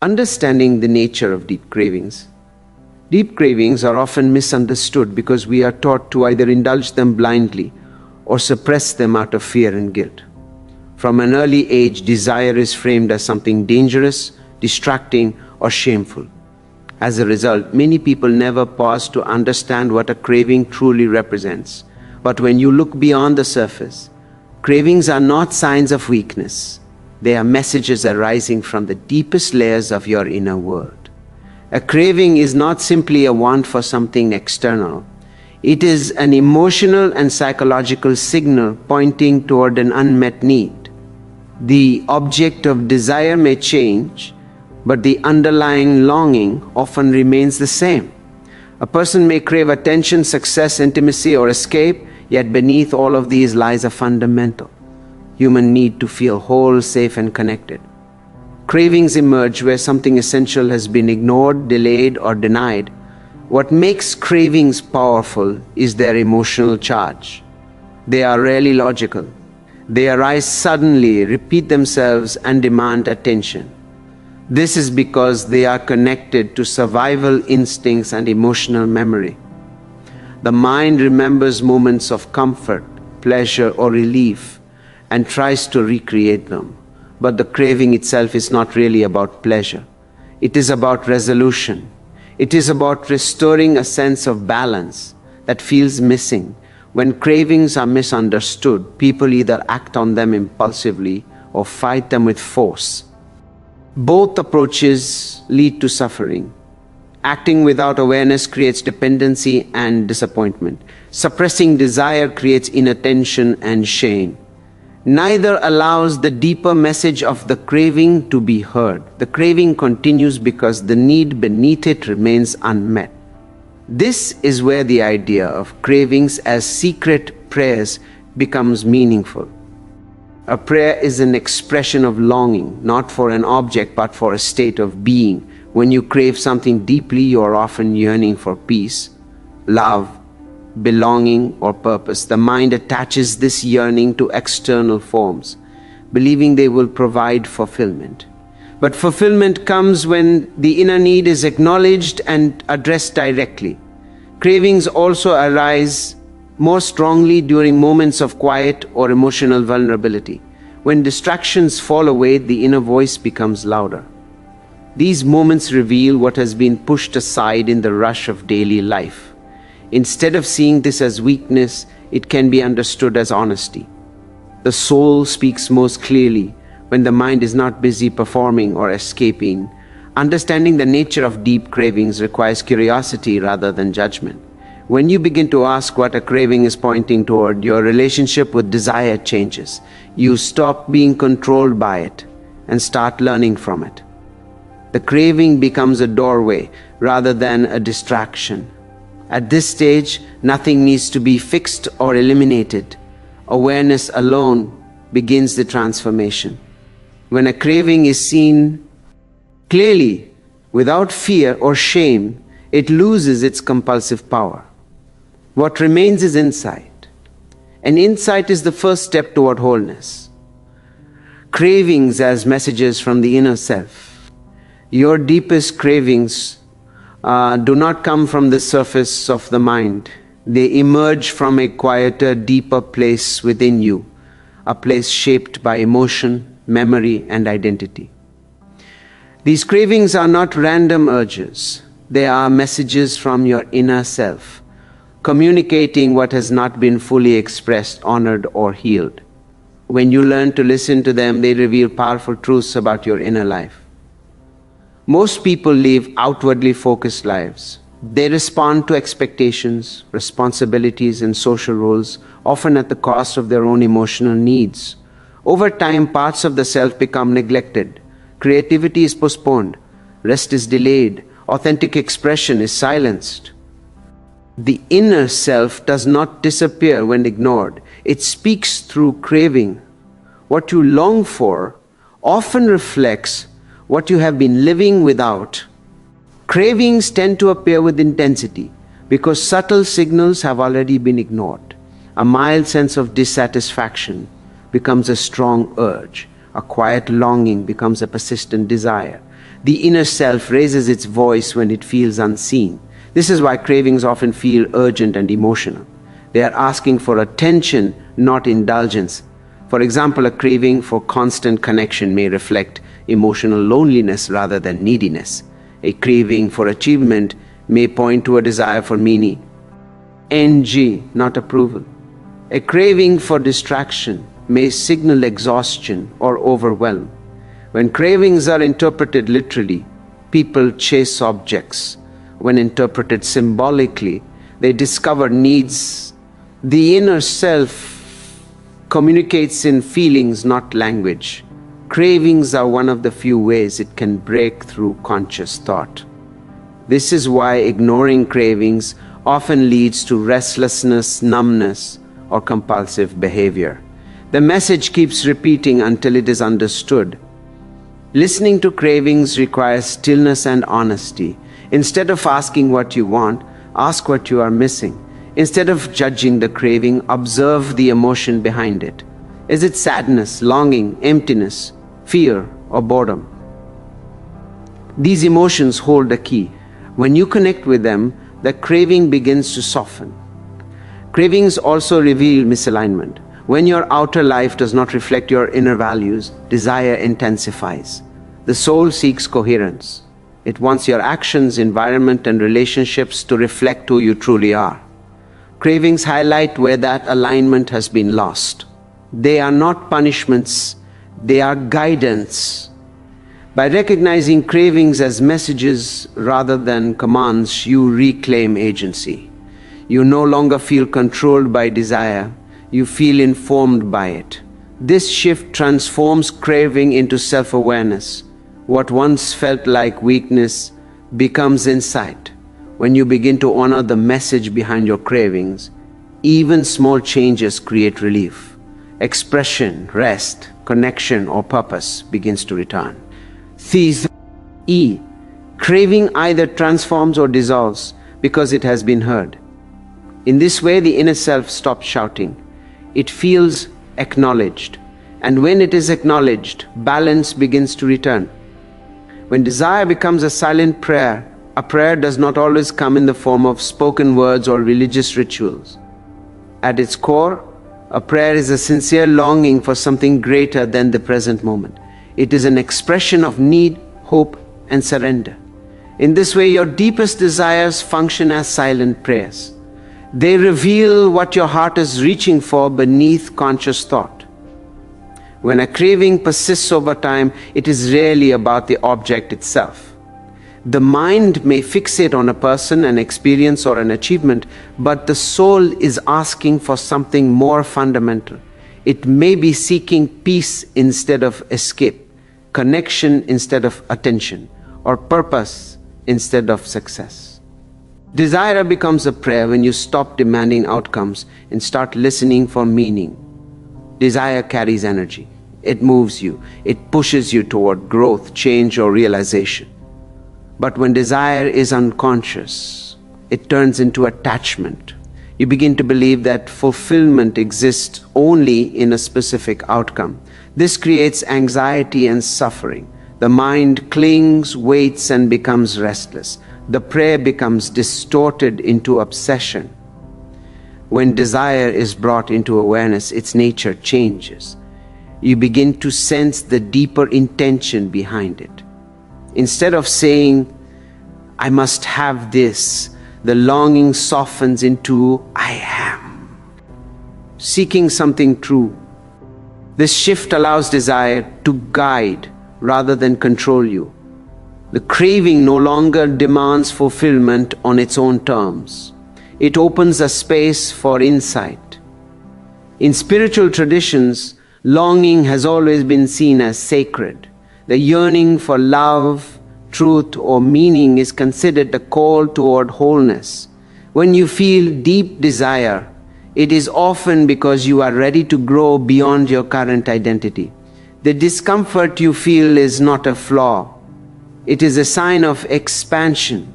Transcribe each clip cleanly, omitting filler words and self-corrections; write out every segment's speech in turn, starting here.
Understanding the nature of deep cravings. Deep cravings are often misunderstood because we are taught to either indulge them blindly or suppress them out of fear and guilt. From an early age, desire is framed as something dangerous, distracting, or shameful. As a result, many people never pause to understand what a craving truly represents. But when you look beyond the surface, cravings are not signs of weakness. They are messages arising from the deepest layers of your inner world. A craving is not simply a want for something external. It is an emotional and psychological signal pointing toward an unmet need. The object of desire may change, but the underlying longing often remains the same. A person may crave attention, success, intimacy, or escape, yet beneath all of these lies a fundamental human need to feel whole, safe, and connected. Cravings emerge where something essential has been ignored, delayed, or denied. What makes cravings powerful is their emotional charge. They are rarely logical. They arise suddenly, repeat themselves, and demand attention. This is because they are connected to survival instincts and emotional memory. The mind remembers moments of comfort, pleasure, or relief and tries to recreate them. But the craving itself is not really about pleasure. It is about resolution. It is about restoring a sense of balance that feels missing. When cravings are misunderstood, people either act on them impulsively or fight them with force. Both approaches lead to suffering. Acting without awareness creates dependency and disappointment. Suppressing desire creates inattention and shame. Neither allows the deeper message of the craving to be heard. The craving continues because the need beneath it remains unmet. This is where the idea of cravings as secret prayers becomes meaningful. A prayer is an expression of longing, not for an object, but for a state of being. When you crave something deeply, you are often yearning for peace, love, belonging, or purpose. The mind attaches this yearning to external forms, believing they will provide fulfillment. But fulfillment comes when the inner need is acknowledged and addressed directly. Cravings also arise more strongly during moments of quiet or emotional vulnerability. When distractions fall away, the inner voice becomes louder. These moments reveal what has been pushed aside in the rush of daily life. Instead of seeing this as weakness, it can be understood as honesty. The soul speaks most clearly when the mind is not busy performing or escaping. Understanding the nature of deep cravings requires curiosity rather than judgment. When you begin to ask what a craving is pointing toward, your relationship with desire changes. You stop being controlled by it and start learning from it. The craving becomes a doorway rather than a distraction. At this stage, nothing needs to be fixed or eliminated. Awareness alone begins the transformation. When a craving is seen clearly, without fear or shame, it loses its compulsive power. What remains is insight. And insight is the first step toward wholeness. Cravings as messages from the inner self. Your deepest cravings do not come from the surface of the mind. They emerge from a quieter, deeper place within you, a place shaped by emotion, memory, and identity. These cravings are not random urges. They are messages from your inner self, communicating what has not been fully expressed, honored, or healed. When you learn to listen to them, they reveal powerful truths about your inner life. Most people live outwardly focused lives. They respond to expectations, responsibilities, and social roles, often at the cost of their own emotional needs. Over time, parts of the self become neglected. Creativity is postponed. Rest is delayed. Authentic expression is silenced. The inner self does not disappear when ignored. It speaks through craving. What you long for often reflects what you have been living without. Cravings tend to appear with intensity because subtle signals have already been ignored. A mild sense of dissatisfaction becomes a strong urge. A quiet longing becomes a persistent desire. The inner self raises its voice when it feels unseen. This is why cravings often feel urgent and emotional. They are asking for attention, not indulgence. For example, a craving for constant connection may reflect emotional loneliness rather than neediness. A craving for achievement may point to a desire for meaning. NG, not approval. A craving for distraction may signal exhaustion or overwhelm. When cravings are interpreted literally, people chase objects. When interpreted symbolically, they discover needs. The inner self communicates in feelings, not language. Cravings are one of the few ways it can break through conscious thought. This is why ignoring cravings often leads to restlessness, numbness, or compulsive behavior. The message keeps repeating until it is understood. Listening to cravings requires stillness and honesty. Instead of asking what you want, ask what you are missing. Instead of judging the craving, observe the emotion behind it. Is it sadness, longing, emptiness, fear, or boredom? These emotions hold a key. When you connect with them, the craving begins to soften. Cravings also reveal misalignment. When your outer life does not reflect your inner values, desire intensifies. The soul seeks coherence. It wants your actions, environment, and relationships to reflect who you truly are. Cravings highlight where that alignment has been lost. They are not punishments, they are guidance. By recognizing cravings as messages rather than commands, you reclaim agency. You no longer feel controlled by desire, you feel informed by it. This shift transforms craving into self-awareness. What once felt like weakness becomes insight. When you begin to honor the message behind your cravings, even small changes create relief. Expression, rest, connection, or purpose begins to return. These E. Craving either transforms or dissolves because it has been heard. In this way, the inner self stops shouting. It feels acknowledged. And when it is acknowledged, balance begins to return. When desire becomes a silent prayer, a prayer does not always come in the form of spoken words or religious rituals. At its core, a prayer is a sincere longing for something greater than the present moment. It is an expression of need, hope, and surrender. In this way, your deepest desires function as silent prayers. They reveal what your heart is reaching for beneath conscious thought. When a craving persists over time, it is rarely about the object itself. The mind may fixate on a person, an experience, or an achievement, but the soul is asking for something more fundamental. It may be seeking peace instead of escape, connection instead of attention, or purpose instead of success. Desire becomes a prayer when you stop demanding outcomes and start listening for meaning. Desire carries energy. It moves you. It pushes you toward growth, change, or realization. But when desire is unconscious, it turns into attachment. You begin to believe that fulfillment exists only in a specific outcome. This creates anxiety and suffering. The mind clings, waits, and becomes restless. The prayer becomes distorted into obsession. When desire is brought into awareness, its nature changes. You begin to sense the deeper intention behind it. Instead of saying, I must have this, the longing softens into, I am. Seeking something true. This shift allows desire to guide rather than control you. The craving no longer demands fulfillment on its own terms. It opens a space for insight. In spiritual traditions, longing has always been seen as sacred. The yearning for love, truth, or meaning is considered a call toward wholeness. When you feel deep desire, it is often because you are ready to grow beyond your current identity. The discomfort you feel is not a flaw. It is a sign of expansion.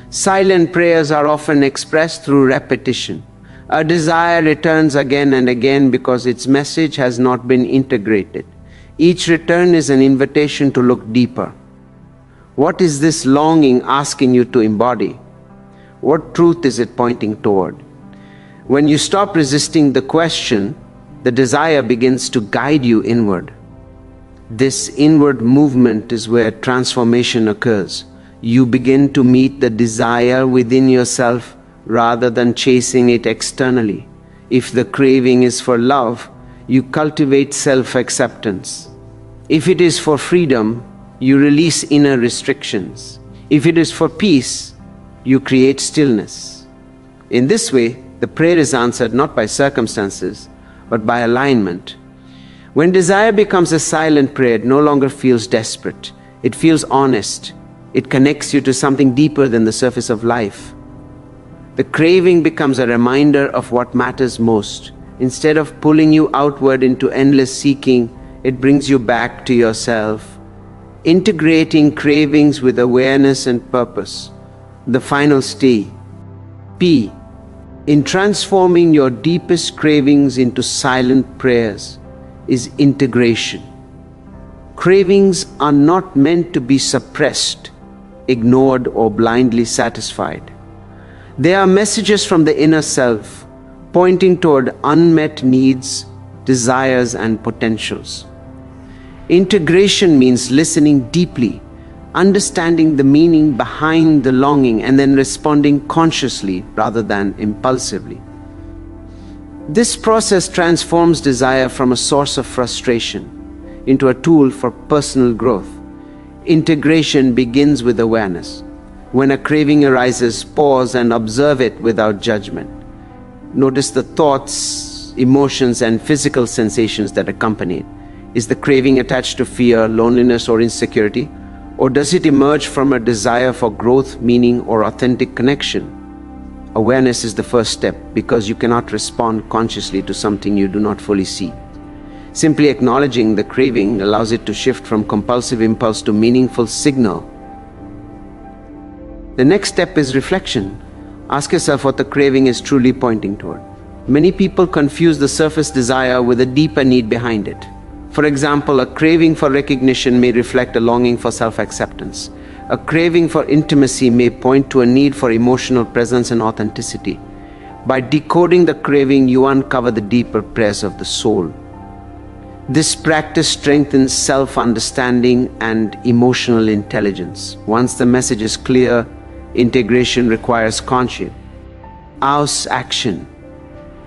Silent prayers are often expressed through repetition. A desire returns again and again because its message has not been integrated. Each return is an invitation to look deeper. What is this longing asking you to embody? What truth is it pointing toward? When you stop resisting the question, the desire begins to guide you inward. This inward movement is where transformation occurs. You begin to meet the desire within yourself rather than chasing it externally. If the craving is for love, you cultivate self-acceptance. If it is for freedom, you release inner restrictions. If it is for peace, you create stillness. In this way, the prayer is answered not by circumstances, but by alignment. When desire becomes a silent prayer, it no longer feels desperate. It feels honest. It connects you to something deeper than the surface of life. The craving becomes a reminder of what matters most. Instead of pulling you outward into endless seeking, it brings you back to yourself. Integrating cravings with awareness and purpose. The final stage. P. In transforming your deepest cravings into silent prayers is integration. Cravings are not meant to be suppressed, ignored, or blindly satisfied. They are messages from the inner self, pointing toward unmet needs, desires, and potentials. Integration means listening deeply, understanding the meaning behind the longing, and then responding consciously rather than impulsively. This process transforms desire from a source of frustration into a tool for personal growth. Integration begins with awareness. When a craving arises, pause and observe it without judgment. Notice the thoughts, emotions, and physical sensations that accompany it. Is the craving attached to fear, loneliness, or insecurity? Or does it emerge from a desire for growth, meaning, or authentic connection? Awareness is the first step because you cannot respond consciously to something you do not fully see. Simply acknowledging the craving allows it to shift from compulsive impulse to meaningful signal. The next step is reflection. Ask yourself what the craving is truly pointing toward. Many people confuse the surface desire with a deeper need behind it. For example, a craving for recognition may reflect a longing for self-acceptance. A craving for intimacy may point to a need for emotional presence and authenticity. By decoding the craving, you uncover the deeper prayers of the soul. This practice strengthens self-understanding and emotional intelligence. Once the message is clear, integration requires conscious action.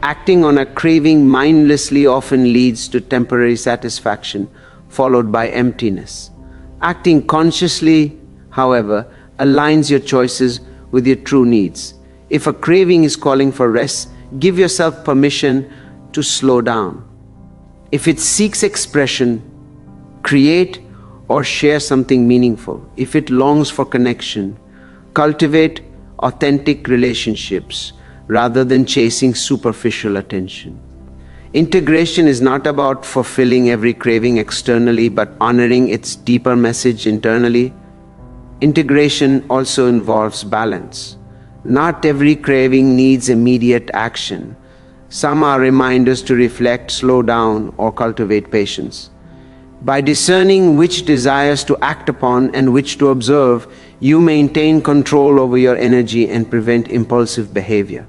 Acting on a craving mindlessly often leads to temporary satisfaction, followed by emptiness. Acting consciously, however, aligns your choices with your true needs. If a craving is calling for rest, give yourself permission to slow down. If it seeks expression, create or share something meaningful. If it longs for connection, cultivate authentic relationships rather than chasing superficial attention. Integration is not about fulfilling every craving externally, but honoring its deeper message internally. Integration also involves balance. Not every craving needs immediate action. Some are reminders to reflect, slow down, or cultivate patience. By discerning which desires to act upon and which to observe, you maintain control over your energy and prevent impulsive behavior.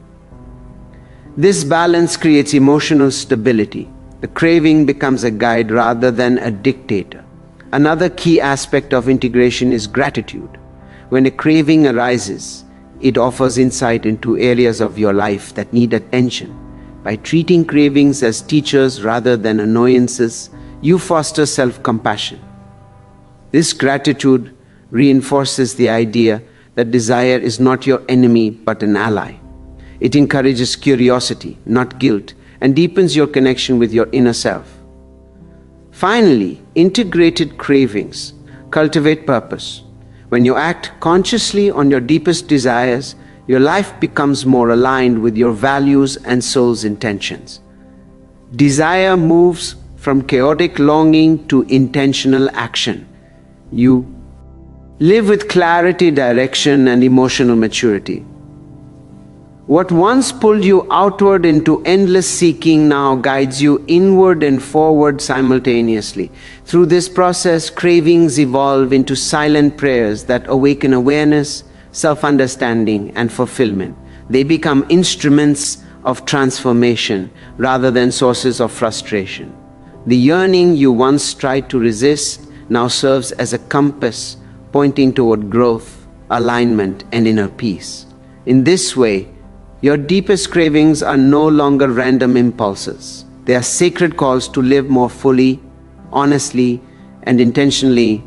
This balance creates emotional stability. The craving becomes a guide rather than a dictator. Another key aspect of integration is gratitude. When a craving arises, it offers insight into areas of your life that need attention. By treating cravings as teachers rather than annoyances, you foster self-compassion. This gratitude reinforces the idea that desire is not your enemy but an ally. It encourages curiosity, not guilt, and deepens your connection with your inner self. Finally, integrated cravings cultivate purpose. When you act consciously on your deepest desires, your life becomes more aligned with your values and soul's intentions. Desire moves from chaotic longing to intentional action. You live with clarity, direction, and emotional maturity. What once pulled you outward into endless seeking now guides you inward and forward simultaneously. Through this process, cravings evolve into silent prayers that awaken awareness, self-understanding, and fulfillment. They become instruments of transformation rather than sources of frustration. The yearning you once tried to resist now serves as a compass pointing toward growth, alignment, and inner peace. In this way, your deepest cravings are no longer random impulses. They are sacred calls to live more fully, honestly, and intentionally